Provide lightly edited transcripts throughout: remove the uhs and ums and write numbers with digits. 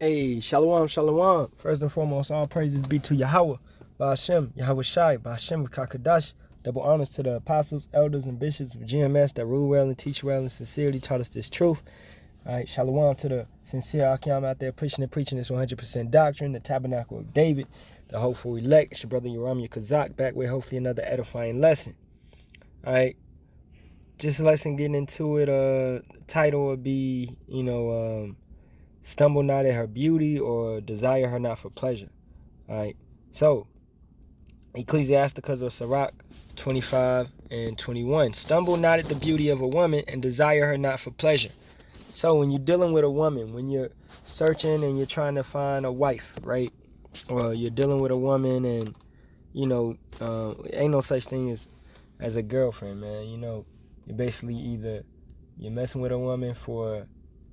Hey, Shalawam, Shalawam. First and foremost, all praises be to Yahawah, Bahasham, Yahawashi, Bahasham, Kakadash. Double honors to the apostles, elders, and bishops of GMS that rule well and teach well and sincerely taught us this truth. All right, Shalawam to the sincere Ahtham out there pushing and preaching this 100% doctrine, the tabernacle of David, the hopeful elect. It's your brother Yoram, your Kazak, back with hopefully another edifying lesson. All right, just lesson getting into it. Title would be, stumble not at her beauty or desire her not for pleasure. All right. So, Ecclesiasticus or Barak 25 and 21. Stumble not at the beauty of a woman and desire her not for pleasure. So when you're dealing with a woman, when you're searching and you're trying to find a wife, right? Or you're dealing with a woman and, ain't no such thing as a girlfriend, man. You're basically either you're messing with a woman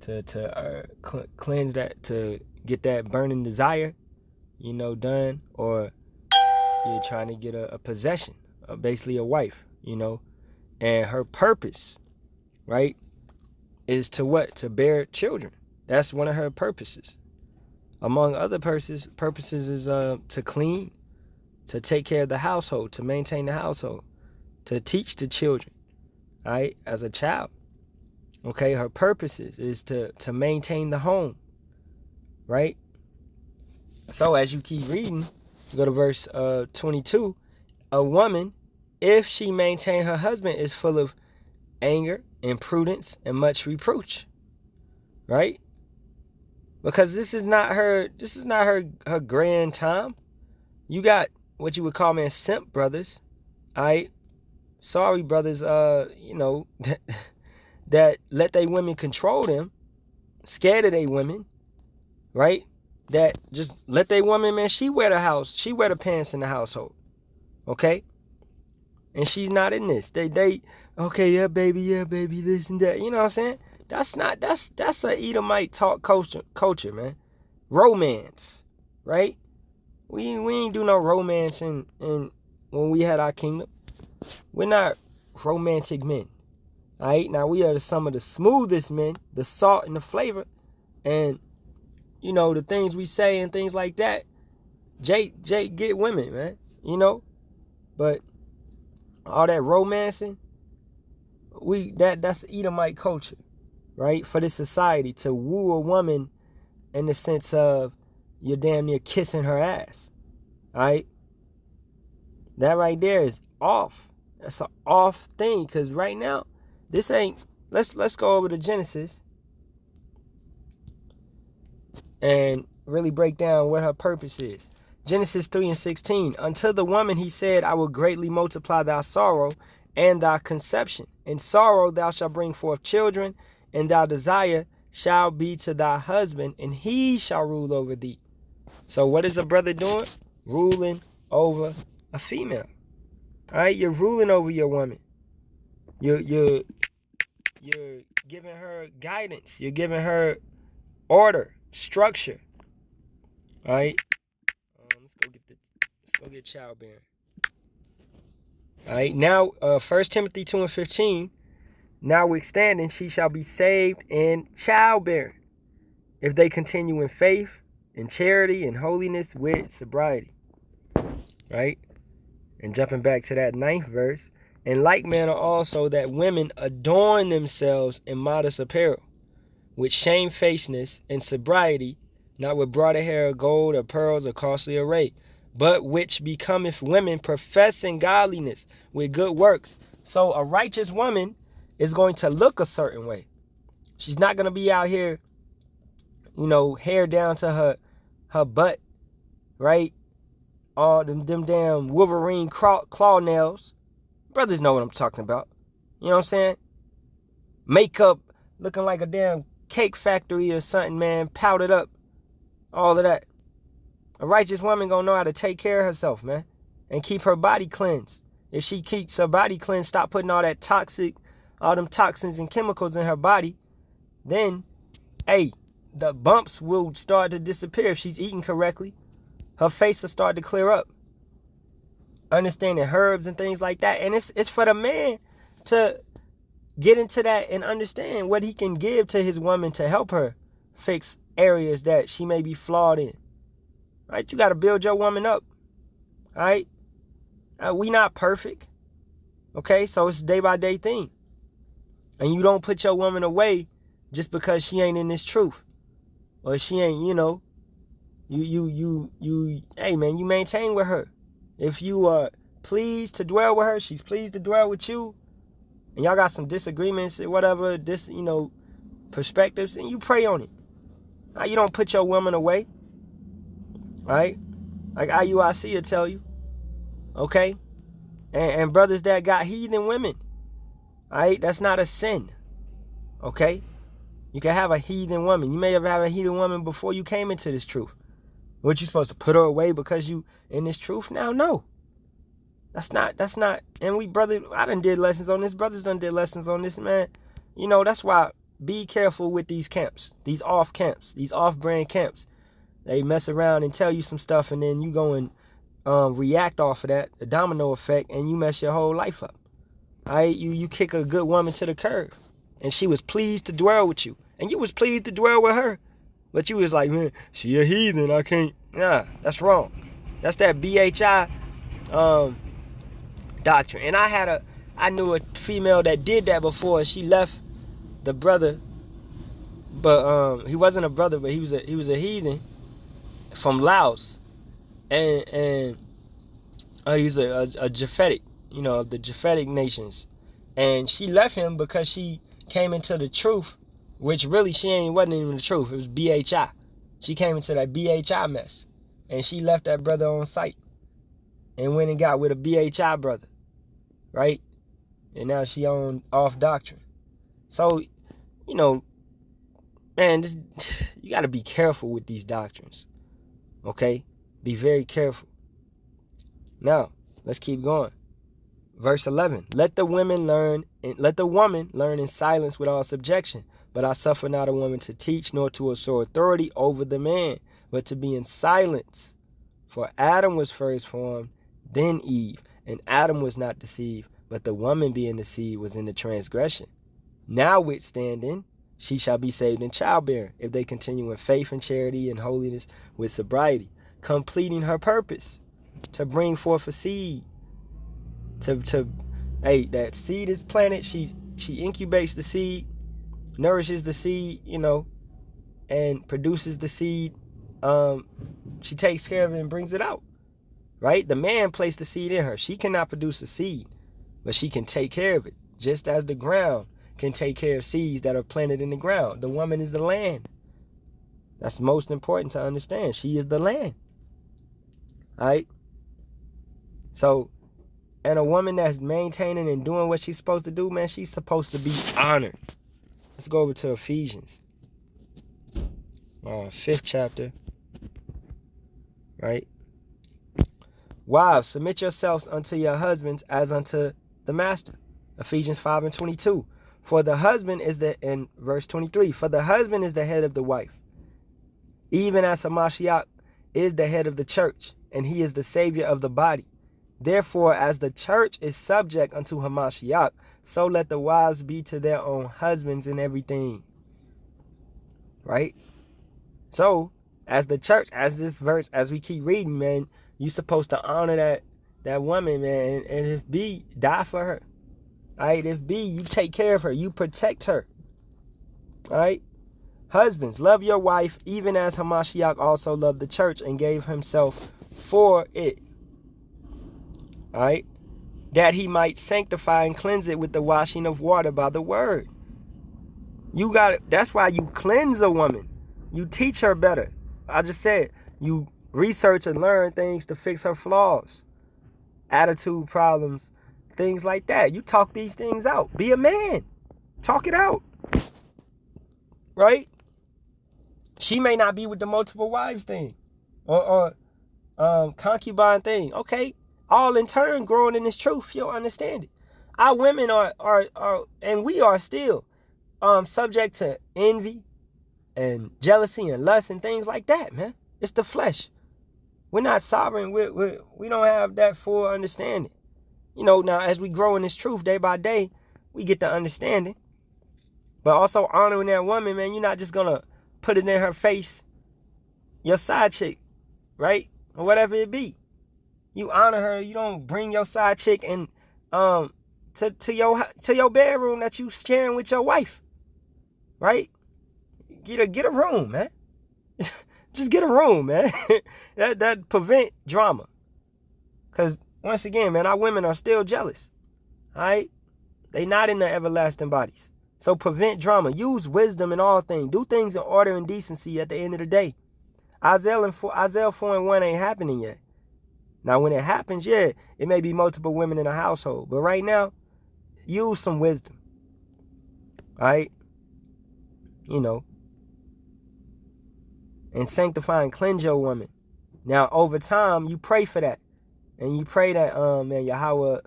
to cleanse that, to get that burning desire, done, or you're trying to get a possession, basically a wife, and her purpose, right, is to what? To bear children. That's one of her purposes. Among other purposes is to clean, to take care of the household, to maintain the household, to teach the children, right, as a child. Okay, her purposes is to maintain the home, right? So as you keep reading, you go to verse 22. A woman, if she maintain her husband, is full of anger, imprudence, and much reproach, right? Because this is not her grand time. You got what you would call, man, simp brothers, all right? Sorry, brothers, that let they women control them, scared of they women, right? That just let they woman, man, she wear the pants in the household, okay? And she's not in this. They okay, yeah, baby, this and that. You know what I'm saying? That's a Edomite talk culture, man. Romance, right? We ain't do no romance in when we had our kingdom. We're not romantic men. All right, now we are some of the smoothest men, the salt and the flavor, and the things we say and things like that. Jake get women, man, but all that romancing, that's Edomite culture, right? For this society to woo a woman in the sense of you're damn near kissing her ass, all right? That right there is off. That's an off thing, because right now, this ain't, let's go over to Genesis and really break down what her purpose is. Genesis 3 and 16. Unto the woman he said, I will greatly multiply thy sorrow and thy conception. In sorrow thou shalt bring forth children, and thy desire shall be to thy husband, and he shall rule over thee. So what is a brother doing? Ruling over a female. All right, you're ruling over your woman. You're giving her guidance. You're giving her order, structure. All right. Let's go get childbearing. All right. Now, 1 Timothy 2 and 15. Notwithstanding, she shall be saved in childbearing, if they continue in faith, in charity, in holiness, with sobriety. Right. And jumping back to that 9th verse. In like manner also that women adorn themselves in modest apparel, with shamefacedness and sobriety, not with broader hair or gold or pearls or costly array, but which becometh women professing godliness with good works. So a righteous woman is going to look a certain way. She's not going to be out here, hair down to her butt, right? All them damn Wolverine claw nails. Brothers know what I'm talking about. You know what I'm saying? Makeup looking like a damn cake factory or something, man. Powdered up. All of that. A righteous woman gonna know how to take care of herself, man. And keep her body cleansed. If she keeps her body cleansed, stop putting all them toxins and chemicals in her body, then, hey, the bumps will start to disappear if she's eating correctly. Her face will start to clear up. Understanding herbs and things like that. And it's for the man to get into that and understand what he can give to his woman to help her fix areas that she may be flawed in. Right? You got to build your woman up. All right? We not perfect. Okay? So it's a day-by-day thing. And you don't put your woman away just because she ain't in this truth. Or she ain't, hey man, you maintain with her. If you are pleased to dwell with her, she's pleased to dwell with you, and y'all got some disagreements or whatever, perspectives, and you pray on it. Now, you don't put your woman away. Right? Like IUIC will tell you. Okay? And brothers that got heathen women. Right? That's not a sin. Okay? You can have a heathen woman. You may have had a heathen woman before you came into this truth. What, you supposed to put her away because you in this truth now? No. That's not. And I done did lessons on this. Brothers done did lessons on this, man. That's why be careful with these camps, these off-camps, these off-brand camps. They mess around and tell you some stuff, and then you go and react off of that, the domino effect, and you mess your whole life up. All right? You kick a good woman to the curb, and she was pleased to dwell with you, and you was pleased to dwell with her, but you was like, man, she a heathen, I can't. Nah, that's wrong. That's that BHI doctrine. And I knew a female that did that before. She left the brother, but he wasn't a brother, but he was a heathen from Laos, and he's a Japhetic, of the Japhetic nations, and she left him because she came into the truth, which really wasn't even the truth. It was BHI. She came into that BHI mess, and she left that brother on sight, and went and got with a BHI brother, right? And now she on off doctrine. So, man, you got to be careful with these doctrines. Okay? Be very careful. Now, let's keep going. Verse 11. Let the woman learn in silence with all subjection. But I suffer not a woman to teach, nor to assert authority over the man, but to be in silence. For Adam was first formed, then Eve. And Adam was not deceived, but the woman being deceived was in the transgression. Notwithstanding, she shall be saved in childbearing, if they continue in faith and charity and holiness with sobriety, completing her purpose, to bring forth a seed. That seed is planted. She incubates the seed, nourishes the seed, and produces the seed. She takes care of it and brings it out. Right? The man placed the seed in her. She cannot produce a seed, but she can take care of it, just as the ground can take care of seeds that are planted in the ground. The woman is the land. That's most important to understand. She is the land. All right? So, and a woman that's maintaining and doing what she's supposed to do, man, she's supposed to be honored. Let's go over to Ephesians. 5th chapter. Right? Wives, submit yourselves unto your husbands as unto the master. Ephesians 5:22. For the husband is in verse 23, for the husband is the head of the wife, even as Hamashiach is the head of the church, and he is the savior of the body. Therefore, as the church is subject unto Hamashiach, so let the wives be to their own husbands in everything. Right? So, as the church, as this verse, as we keep reading, man, you're supposed to honor that woman, man, and if B, die for her. All right, if B, you take care of her, you protect her. All right? Husbands, love your wife, even as Hamashiach also loved the church and gave himself for it. All right? That he might sanctify and cleanse it with the washing of water by the word. That's why you cleanse a woman. You teach her better. I just said, you research and learn things to fix her flaws, attitude problems, things like that. You talk these things out. Be a man. Talk it out. Right? She may not be with the multiple wives thing or concubine thing. Okay. All in turn growing in this truth. You'll understand it. Our women are and we are still subject to envy and jealousy and lust and things like that, man. It's the flesh. We're not sovereign. We don't have that full understanding. Now as we grow in this truth day by day, we get the understanding. But also honoring that woman, man, you're not just going to put it in her face, your side chick, right? Or whatever it be. You honor her. You don't bring your side chick and to your bedroom that you sharing with your wife, right? Get a room, man. Just get a room, man. that prevent drama. Cause once again, man, our women are still jealous. All right, they not in the everlasting bodies. So prevent drama. Use wisdom in all things. Do things in order and decency. At the end of the day, Isaiah 4:1 ain't happening yet. Now, when it happens, yeah, it may be multiple women in a household. But right now, use some wisdom. All right? You know. And sanctify and cleanse your woman. Now, over time, you pray for that. And you pray that, man, Yahawah,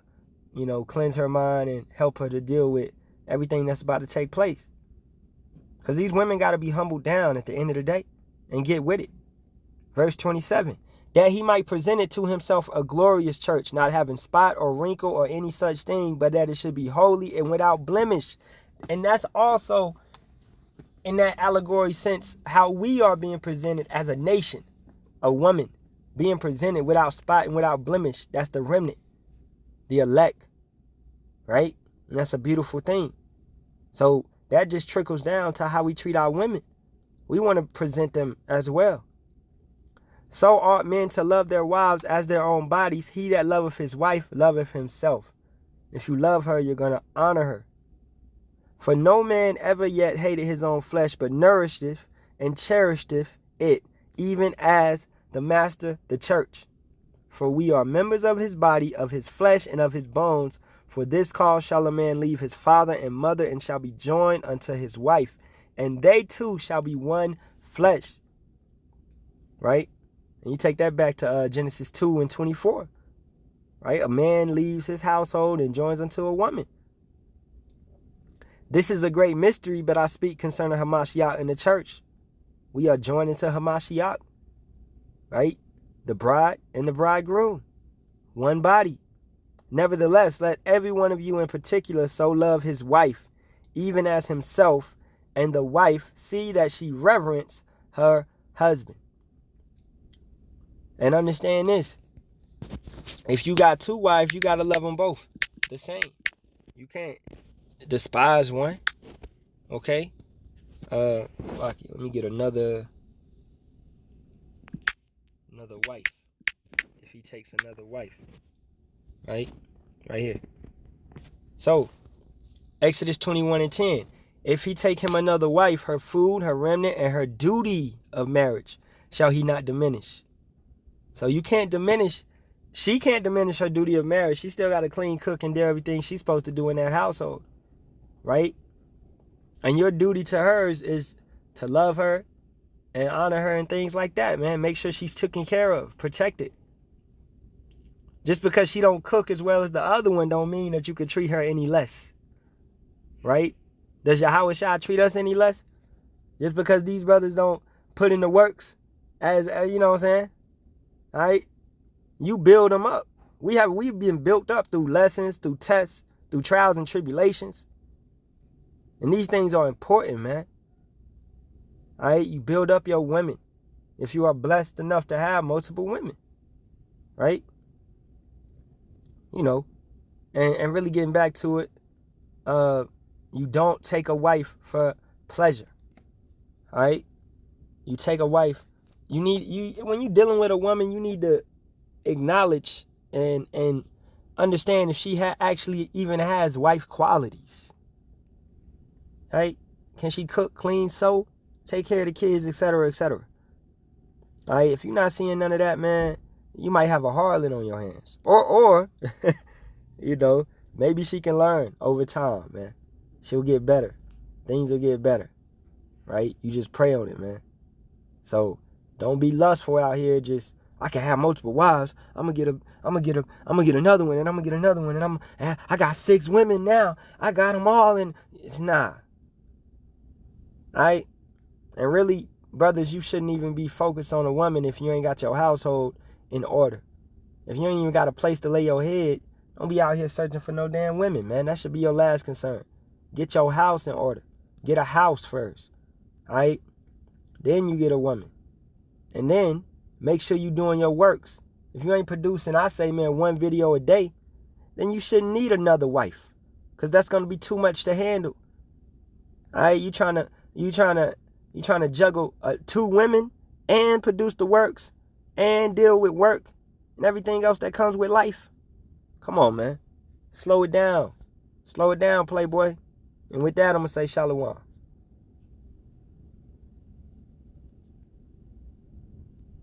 you know, cleanse her mind and help her to deal with everything that's about to take place. Because these women got to be humbled down at the end of the day and get with it. Verse 27. That he might present it to himself a glorious church, not having spot or wrinkle or any such thing, but that it should be holy and without blemish. And that's also, in that allegory sense, how we are being presented as a nation, a woman being presented without spot and without blemish. That's the remnant, the elect, right? And that's a beautiful thing. So that just trickles down to how we treat our women. We want to present them as well. So ought men to love their wives as their own bodies. He that loveth his wife loveth himself. If you love her, you're going to honor her. For no man ever yet hated his own flesh, but nourisheth and cherisheth it, even as the master the church. For we are members of his body, of his flesh, and of his bones. For this cause shall a man leave his father and mother, and shall be joined unto his wife, and they two shall be one flesh. Right? And you take that back to Genesis 2:24. Right? A man leaves his household and joins unto a woman. This is a great mystery, but I speak concerning Hamashiach and the church. We are joined into Hamashiach. Right? The bride and the bridegroom. One body. Nevertheless, let every one of you in particular so love his wife, even as himself, and the wife see that she reverence her husband. And understand this. If you got two wives, you got to love them both the same. You can't despise one. Okay? Let me get another wife. If he takes another wife. Right here. So, Exodus 21:10. If he take him another wife, her food, her remnant, and her duty of marriage shall he not diminish. So you can't diminish, she can't diminish her duty of marriage. She still got to clean, cook, and do everything she's supposed to do in that household. Right? And your duty to hers is to love her and honor her and things like that, man. Make sure she's taken care of, protected. Just because she don't cook as well as the other one don't mean that you could treat her any less. Right? Does Yahawashi treat us any less? Just because these brothers don't put in the works, as you know what I'm saying? All right? You build them up. We've been built up through lessons, through tests, through trials and tribulations. And these things are important, man. All right? You build up your women if you are blessed enough to have multiple women. Right? You know, and really getting back to it, you don't take a wife for pleasure. All right? You take a wife. When you're dealing with a woman, you need to acknowledge and understand if she actually even has wife qualities. Right? Can she cook, clean, sew, take care of the kids, etc., etc.? All right? If you're not seeing none of that, man, you might have a harlot on your hands. Or you know, maybe she can learn over time, man. She'll get better. Things will get better. Right? You just pray on it, man. So don't be lustful out here. Just, I can have multiple wives. I'm gonna get another one, and I'm gonna get another one, and I got 6 women now. I got them all, and it's not. All right? And really, brothers, you shouldn't even be focused on a woman if you ain't got your household in order. If you ain't even got a place to lay your head, don't be out here searching for no damn women, man. That should be your last concern. Get your house in order. Get a house first. All right? Then you get a woman. And then make sure you doing your works. If you ain't producing, I say, man, 1 video a day, then you shouldn't need another wife. Because that's going to be too much to handle. All right, you trying to juggle 2 women and produce the works and deal with work and everything else that comes with life. Come on, man. Slow it down. Slow it down, Playboy. And with that, I'm going to say Shalawam.